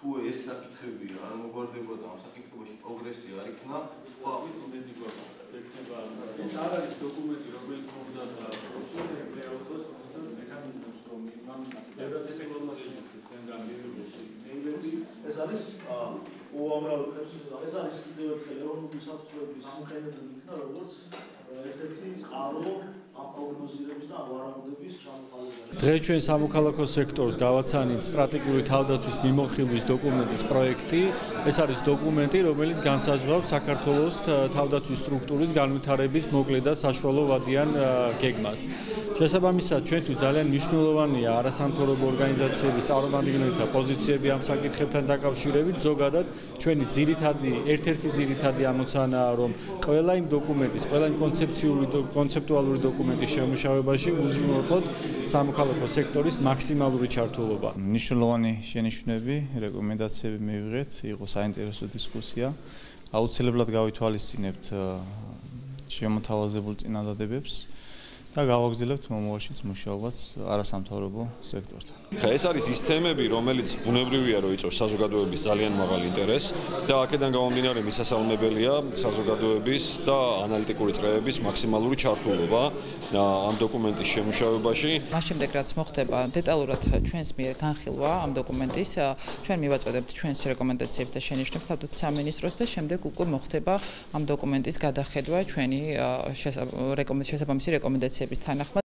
თუ ეს საკითხები არ მოგვარდებოდა ამ საკითხებში პროგრესი არ იქნა, სხვა უდიდი გვექნება. ეს არ არის დოკუმენტი, რომელიც მომზადდა პროცესს, მექანიზმებს რომ იმან ეს არის უამრავი ხერხი, ეს არის კიდევ ერთხელ ეროვნული საფუძვლების სამყარო იქნა, როგორც ერთ-ერთი წყარო ამ პროგნოზირების და ვარაუდების ჩამოყალიბებას. დღეს ჩვენ სამოქალაქო სექტორს გავაცანით სტრატეგიული თავდაცვის მიმოხილვის დოკუმენტის პროექტი. ეს არის დოკუმენტი, რომელიც განსაზღვრავს საქართველოს თავდაცვის სტრუქტურის განვითარების მოკლე და საშუალო ვადიან გეგმას. შესაბამისად, ჩვენთვის ძალიან მნიშვნელოვანია არასამთავრობო ორგანიზაციების წარმომადგენელთა პოზიციები ამ საკითხებთან დაკავშირებით. ზოგადად, ჩვენი ერთ-ერთი ძირითადი ამოცანაა, რომ ყველა იმ დოკუმენტის, ყველა იმ კონცეპტუალური დოკუმენტის შემუშავებაში უზრუნველყოთ სამოქალაქო სექტორის მაქსიმალური ჩართულობა. მნიშვნელოვანი შენიშვნები, რეკომენდაციები მივიღეთ, იყო საინტერესო დისკუსია. აუცილებლად გავითვალისწინებთ შემოთავაზებულ წინადადებებს და გავაგრძელებთ მომავალშიც მუშაობას არასამთავრობო სექტორთან. ეს არის ის თემები, რომელიც ბუნებრივია, რომ იწვევს საზოგადოების ძალიან მაღალ ინტერესს და აქედან გამომდინარე მისასალმებელია საზოგადოების და ანალიტიკური წრეების მაქსიმალური ჩართულობა ამ დოკუმენტის შემუშავებაში. მას შემდეგ რაც მოხდება დეტალურად ჩვენს მიერ განხილვა ამ დოკუმენტის, ჩვენ მივაწოდებთ ჩვენს რეკომენდაციებს და შენიშვნებს თავდაცვის სამინისტროს და შემდეგ უკვე მოხდება ამ დოკუმენტის გადახედვა ჩვენი შესაბამისი რეკომენდაციების თანახმად.